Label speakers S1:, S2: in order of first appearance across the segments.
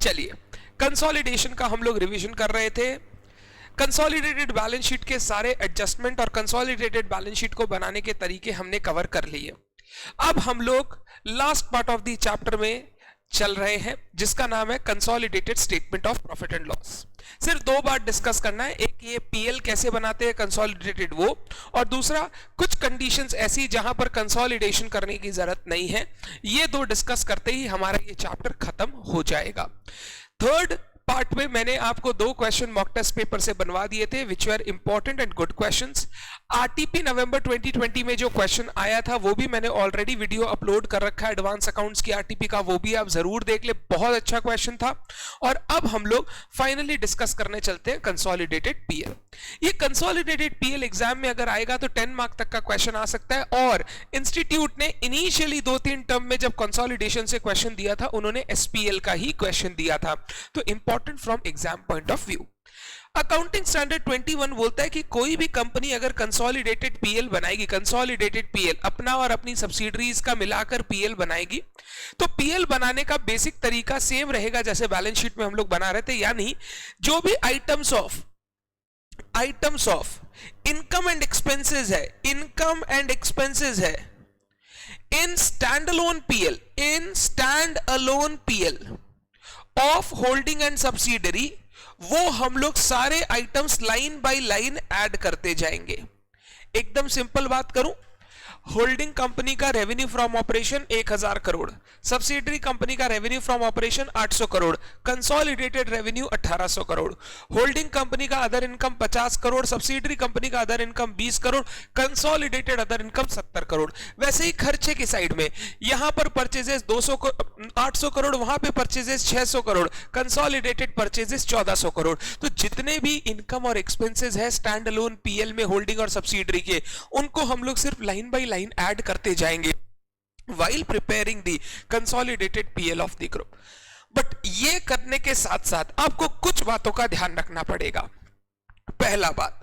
S1: चलिए, कंसोलिडेशन का हम लोग रिवीजन कर रहे थे। कंसोलिडेटेड बैलेंस शीट के सारे एडजस्टमेंट और कंसोलिडेटेड बैलेंस शीट को बनाने के तरीके हमने कवर कर लिए। अब हम लोग last part of the chapter में चल रहे हैं, जिसका नाम है consolidated statement of profit and loss. सिर्फ दो बार डिस्कस करना है, एक ये पीएल कैसे बनाते हैं कंसोलिडेटेड वो, और दूसरा कुछ कंडीशंस ऐसी जहां पर कंसोलिडेशन करने की जरूरत नहीं है। ये दो डिस्कस करते ही हमारा ये चैप्टर खत्म हो जाएगा। थर्ड पार्ट में मैंने आपको दो क्वेश्चन मॉक टेस्ट पेपर से बनवा दिए थे, which were important and good questions. RTP November 2020 में जो क्वेश्चन आया था वो भी मैंने ऑलरेडी वीडियो अपलोड कर रखा है, एडवांस अकाउंट्स की आरटीपी का, वो भी आप जरूर देख ले, बहुत अच्छा क्वेश्चन था। और अब हम लोग फाइनली डिस्कस करने चलते हैं कंसोलिडेटेड पीएल। ये कंसोलिडेटेड पीएल एग्जाम में अगर आएगा तो 10 मार्क तक का क्वेश्चन आ सकता है, और इंस्टीट्यूट ने इनिशियली 2-3 टर्म में जब कंसोलिडेशन से क्वेश्चन दिया था उन्होंने एसपीएल का ही क्वेश्चन दिया था, तो important from exam point of view. Accounting standard 21 बोलता है कि कोई भी कंपनी अगर कंसोलिडेटेड पीएल बनाएगी, कंसोलिडेटेड पीएल अपना और अपनी सब्सिडरीज का मिलाकर पीएल बनाएगी, तो पीएल बनाने का बेसिक तरीका सेम रहेगा जैसे बैलेंस शीट में हम लोग बना रहे थे। यानी जो भी items of income and expenses है, इनकम एंड एक्सपेंसेस है in standalone PL of holding and subsidiary, वो हम लोग सारे items line by line add करते जाएंगे। एकदम सिंपल बात करूं, होल्डिंग कंपनी का revenue from operation 1000 crore, subsidiary company का revenue from operation 800 crore, consolidated revenue 1800 crore, holding company का other income 50 crore, subsidiary company का other income 20 crore, consolidated other income 70 crore. वैसे ही खर्चे की साइड में यहां पर परचेजेस 800 करोड़, वहां पे purchases 600 crore, consolidated purchases 1400 crore. तो जितने भी इनकम और एक्सपेंसेस है स्टैंड अलोन पीएल में होल्डिंग और सब्सिडरी के, उनको हम लोग सिर्फ लाइन बाय लाइन ऐड करते जाएंगे while preparing the consolidated PL of the group। But ये करने के साथ साथ आपको कुछ बातों का ध्यान रखना पड़ेगा। पहला बात,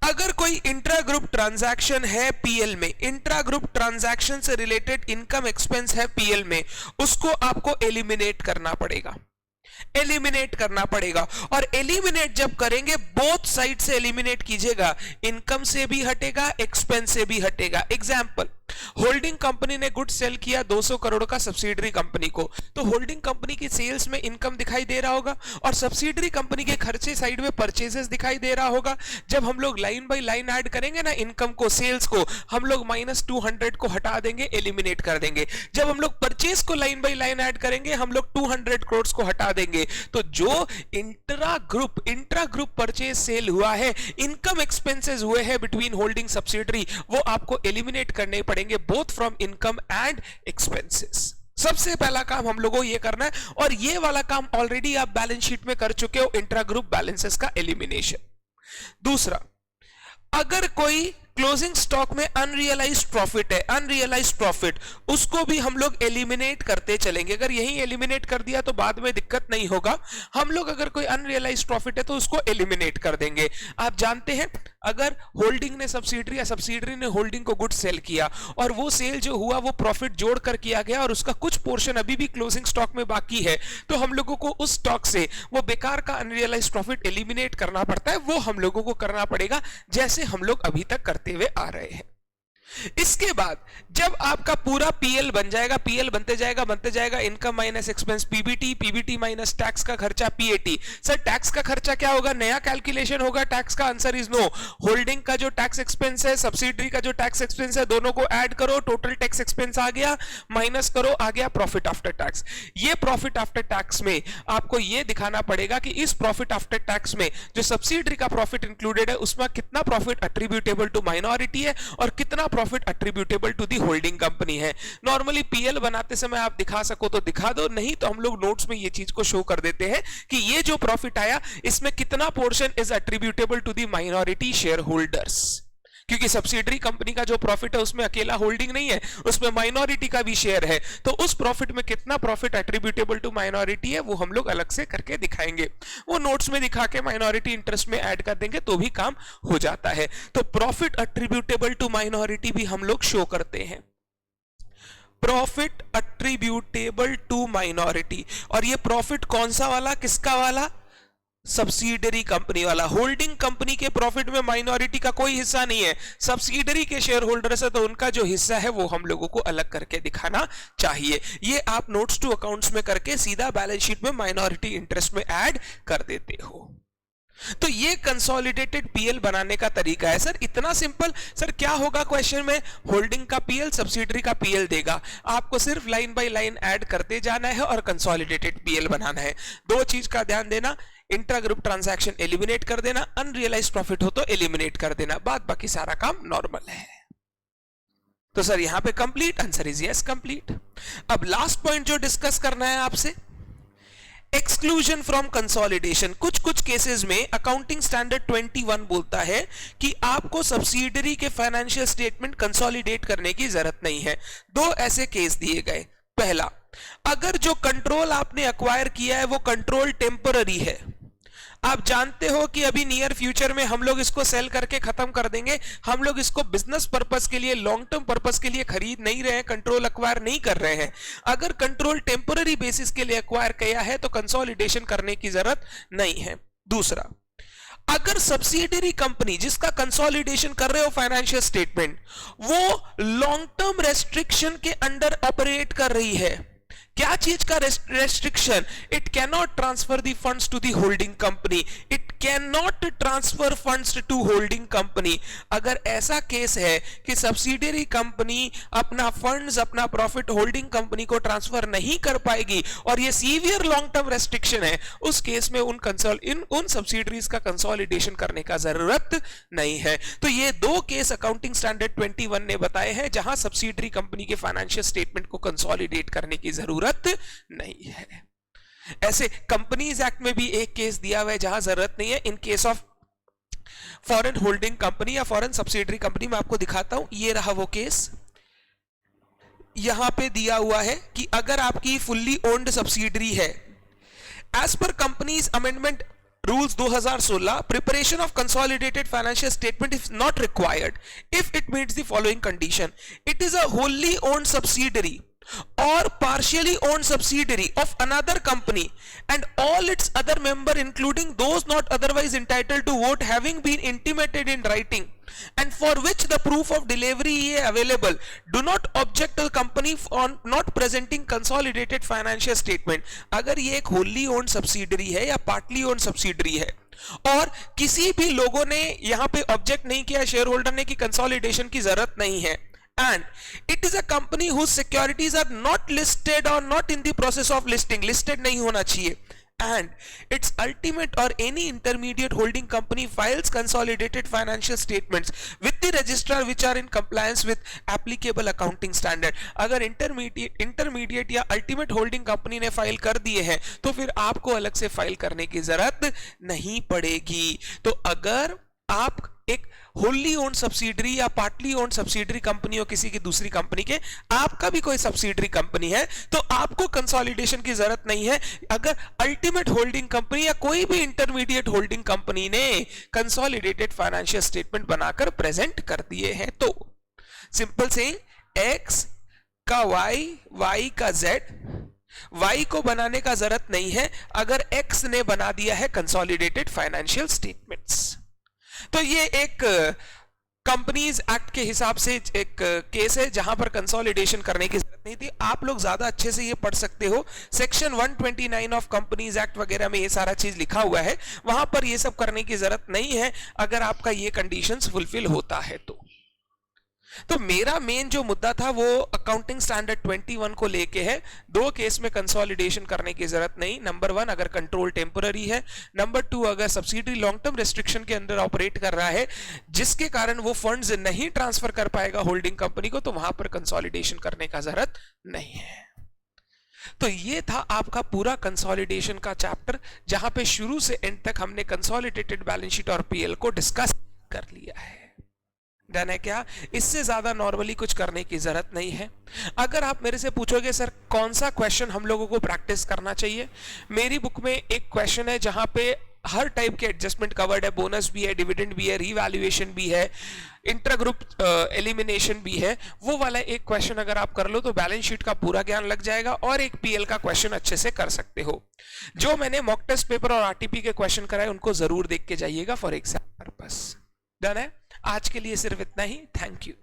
S1: अगर कोई इंट्रा ग्रुप ट्रांजैक्शन है पीएल में, इंट्रा ग्रुप ट्रांजैक्शन से रिलेटेड इनकम एक्सपेंस है पीएल में, उसको आपको एलिमिनेट करना पड़ेगा, और एलिमिनेट जब करेंगे बोथ साइड से एलिमिनेट कीजिएगा, इनकम से भी हटेगा, एक्सपेंस से भी हटेगा। एग्जांपल, होल्डिंग कंपनी ने गुड सेल किया 200 करोड़ का सब्सिडरी कंपनी को, तो होल्डिंग कंपनी की सेल्स में इनकम दिखाई दे रहा होगा और सब्सिडरी कंपनी के खर्चे साइड में परचेजेस दिखाई दे रहा होगा। जब हम लोग लाइन बाय लाइन ऐड करेंगे ना इनकम को, सेल्स को, हम लोग -200 को हटा देंगे, एलिमिनेट कर देंगे। जब हम लोग परचेज को लाइन बाय लाइन ऐड करेंगे, हम लोग 200 करोड़ को हटा देंगे। तो जो इंट्रा ग्रुप परचेज सेल हुआ है, इनकम एक्सपेंसेस हुए हैं बिटवीन होल्डिंग सब्सिडरी, वो आपको एलिमिनेट करने पड़ेंगे, both from income and expenses. सबसे पहला काम हम लोगों को ये करना है, और ये वाला काम ऑलरेडी आप बैलेंस शीट में कर चुके हो, इंट्रा ग्रुप बैलेंसेस का एलिमिनेशन। दूसरा, अगर कोई क्लोजिंग स्टॉक में अनरियलाइज्ड प्रॉफिट है, अनरियलाइज्ड प्रॉफिट, उसको भी हम लोग एलिमिनेट करते चलेंगे। अगर यही एलिमिनेट कर दिया तो बाद में दिक्कत नहीं होगा। हम लोग अगर कोई अनरियलाइज्ड प्रॉफिट है तो उसको एलिमिनेट कर देंगे। आप जानते हैं, अगर होल्डिंग ने सब्सिडरी या सब्सिडरी ने होल्डिंग को गुड सेल किया और वो सेल जो हुआ वो प्रॉफिट जोड़कर किया गया और उसका कुछ पोर्शन अभी भी क्लोजिंग स्टॉक में बाकी है, तो हम लोगों को उस स्टॉक से वो बेकार का अनरियलाइज्ड प्रॉफिट एलिमिनेट करना पड़ता है। वो हम लोगों को करना पड़ेगा जैसे हम लोग अभी तक करते हुए आ रहे हैं। इसके बाद जब आपका पूरा पीएल बन जाएगा, पीएल बनते जाएगा income minus expense PBT, PBT minus tax का खर्चा पीएटी। सर टैक्स का खर्चा क्या होगा, नया कैलकुलेशन होगा टैक्स का? Answer is no. होल्डिंग का जो टैक्स एक्सपेंस है, सब्सिडरी का जो टैक्स एक्सपेंस है, दोनों को ऐड करो, टोटल टैक्स एक्सपेंस आ गया, माइनस करो, आ गया प्रॉफिट आफ्टर टैक्स। ये प्रॉफिट आफ्टर टैक्स में आपको ये दिखाना पड़ेगा कि इस प्रॉफिट आफ्टर टैक्स में जो सब्सिडरी का प्रॉफिट इंक्लूडेड है उसमें कितना प्रॉफिट अट्रीब्यूटेबल टू माइनॉरिटी है और कितना profit attributable to the holding company है। नॉर्मली पीएल बनाते समय आप दिखा सको तो दिखा दो, नहीं तो हम लोग नोट्स में ये चीज को शो कर देते हैं कि ये जो प्रॉफिट आया इसमें कितना portion is attributable to the minority shareholders, क्योंकि सब्सिडरी कंपनी का जो प्रॉफिट है उसमें अकेला होल्डिंग नहीं है, उसमें माइनॉरिटी का भी शेयर है। तो उस प्रॉफिट में कितना प्रॉफिट अट्रीब्यूटेबल टू माइनॉरिटी है वो हम लोग अलग से करके दिखाएंगे। वो नोट्स में दिखा के माइनॉरिटी इंटरेस्ट में ऐड कर देंगे तो भी काम हो जाता है। तो प्रॉफिट अट्रीब्यूटेबल टू माइनॉरिटी भी हम लोग शो करते हैं। प्रॉफिट अट्रीब्यूटेबल टू माइनॉरिटी, और ये प्रॉफिट कौन सा वाला, किसका वाला, सब्सिडरी कंपनी वाला। होल्डिंग कंपनी के प्रॉफिट में माइनॉरिटी का कोई हिस्सा नहीं है, सब्सिडरी के शेयर होल्डर्स है तो उनका जो हिस्सा है वो हम लोगों को अलग करके दिखाना चाहिए। ये आप नोट्स टू अकाउंट्स में करके सीधा बैलेंस शीट में माइनॉरिटी इंटरेस्ट में ऐड कर देते हो। तो ये कंसोलिडेटेड पीएल बनाने का तरीका है। सर इतना सिंपल, सर क्या होगा क्वेश्चन में, होल्डिंग का पीएल सब्सिडरी का पीएल देगा, आपको सिर्फ लाइन बाय लाइन ऐड करते जाना है और कंसोलिडेटेड पीएल बनाना है। दो चीज का ध्यान देना, इंट्रा ग्रुप ट्रांजैक्शन एलिमिनेट कर देना, अनरियलाइज्ड प्रॉफिट हो तो एलिमिनेट कर देना, बाद बाकी सारा काम नॉर्मल है। तो सर यहां पे complete, answer is yes complete. अब लास्ट पॉइंट जो डिस्कस करना है आपसे, एक्सक्लूजन फ्रॉम कंसोलिडेशन। कुछ कुछ केसेस में अकाउंटिंग स्टैंडर्ड 21 बोलता है कि आपको सब्सिडरी के फाइनेंशियल स्टेटमेंट कंसोलिडेट करने की जरूरत नहीं है। दो ऐसे केस दिए गए। पहला, अगर जो कंट्रोल आपने एक्वायर किया है वो कंट्रोल टेम्पररी है, आप जानते हो कि अभी नियर फ्यूचर में हम लोग इसको सेल करके खत्म कर देंगे, हम लोग इसको बिजनेस पर्पस के लिए, लॉन्ग टर्म पर्पस के लिए खरीद नहीं रहे हैं, कंट्रोल एक्वायर नहीं कर रहे हैं। अगर कंट्रोल टेम्पररी बेसिस के लिए एक्वायर किया है तो कंसोलिडेशन करने की जरूरत नहीं है। दूसरा, अगर सब्सिडरी कंपनी जिसका कंसोलिडेशन कर रहे हो फाइनेंशियल स्टेटमेंट, वो लॉन्ग टर्म रेस्ट्रिक्शन के अंडर ऑपरेट कर रही है। क्या चीज का restriction? It can not transfer the funds to the holding company, it can not transfer funds to holding company. अगर ऐसा केस है कि सब्सिडरी कंपनी अपना फंड्स, अपना प्रॉफिट होल्डिंग कंपनी को ट्रांसफर नहीं कर पाएगी और ये सीवियर लॉन्ग टर्म रेस्ट्रिक्शन है, उस केस में उन सब्सिडरीज का कंसोलिडेशन करने का जरूरत नहीं है। तो ये दो केस अकाउंटिंग स्टैंडर्ड 21 ने बताए हैं जहां सब्सिडरी कंपनी के फाइनेंशियल स्टेटमेंट को कंसोलिडेट करने की जरूरत नहीं है। ऐसे कंपनीज एक्ट में भी एक केस दिया हुआ है जहां जरूरत नहीं है, in case of foreign holding company या फॉरेन सब्सिडरी कंपनी। मैं आपको दिखाता हूं, ये रहा वो केस। यहां पे दिया हुआ है कि अगर आपकी फुल्ली ओन्ड सब्सिडरी है, as per companies amendment rules 2016, preparation of consolidated financial statement is not required if it meets the following condition. It is a wholly owned subsidiary or partially owned subsidiary of another company and all its other member including those not otherwise entitled to vote having been intimated in writing and for which the proof of delivery is available do not object to the company on not presenting consolidated financial statement. अगर ये एक wholly owned subsidiary है या partly owned subsidiary है और किसी भी लोगों ने यहां पे ऑब्जेक्ट नहीं किया, शेयर होल्डर ने, कि कंसोलिडेशन की जरूरत नहीं है, and it is a company whose securities are not listed or not in the process of listing, listed नहीं होना चाहिए, and its ultimate or any intermediate holding company files consolidated financial statements with the registrar which are in compliance with applicable accounting standard. अगर intermediate या ultimate holding company ने file कर दिए हैं तो फिर आपको अलग से फाइल करने की जरूरत नहीं पड़ेगी। तो अगर आप एक होली ओन्ड सब्सिडरी या पार्टली ओन्ड सब्सिडरी कंपनी हो किसी की दूसरी कंपनी के, आपका भी कोई सब्सिडरी कंपनी है, तो आपको कंसोलिडेशन की जरूरत नहीं है। अगर अल्टीमेट होल्डिंग कंपनी या कोई भी इंटरमीडिएट होल्डिंग कंपनी ने कंसोलिडेटेड फाइनेंशियल स्टेटमेंट बनाकर प्रेजेंट कर दिए हैं तो सिंपल से x का y, y का z, y को बनाने का जरूरत नहीं है अगर x ने बना दिया है कंसोलिडेटेड फाइनेंशियल स्टेटमेंट्स। तो ये एक कंपनीज एक्ट के हिसाब से एक केस है जहां पर कंसोलिडेशन करने की जरूरत नहीं थी। आप लोग ज्यादा अच्छे से ये पढ़ सकते हो, सेक्शन 129 ऑफ कंपनीज एक्ट वगैरह में ये सारा चीज लिखा हुआ है, वहां पर ये सब करने की जरूरत नहीं है अगर आपका ये कंडीशंस फुलफिल होता है तो मेरा मेन जो मुद्दा था वो अकाउंटिंग स्टैंडर्ड 21 को लेके है। दो केस में कंसोलिडेशन करने की जरूरत नहीं। नंबर 1 अगर कंट्रोल टेम्पररी है, नंबर 2 अगर सब्सिडरी लॉन्ग टर्म रेस्ट्रिक्शन के अंदर ऑपरेट कर रहा है जिसके कारण वो फंड्स नहीं ट्रांसफर कर पाएगा होल्डिंग कंपनी को, तो वहां पर कंसोलिडेशन करने का जरूरत नहीं है। तो ये था आपका पूरा कंसोलिडेशन का चैप्टर जहां पे शुरू से एंड तक हमने कंसोलिडेटेड बैलेंस शीट और पीएल को डिस्कस कर लिया है। डन है क्या? इससे ज्यादा नॉर्मली कुछ करने की जरूरत नहीं है। अगर आप मेरे से पूछोगे सर कौन सा क्वेश्चन हम लोगों को प्रैक्टिस करना चाहिए, मेरी बुक में एक क्वेश्चन है जहां पे हर टाइप के एडजस्टमेंट कवर्ड है, बोनस भी है, डिविडेंड भी है, रीवैल्यूएशन भी है, इंटर ग्रुप एलिमिनेशन भी है। वो वाला एक क्वेश्चन अगर आप कर लो तो बैलेंस शीट का पूरा ज्ञान लग जाएगा और एक पीएल का क्वेश्चन अच्छे से कर सकते हो। जो मैंने मॉक टेस्ट पेपर और आरटीपी के क्वेश्चन कराए उनको जरूर देख के जाइएगा फॉर एग्जाम पर्पस। डन है, आज के लिए सिर्फ इतना ही। Thank you.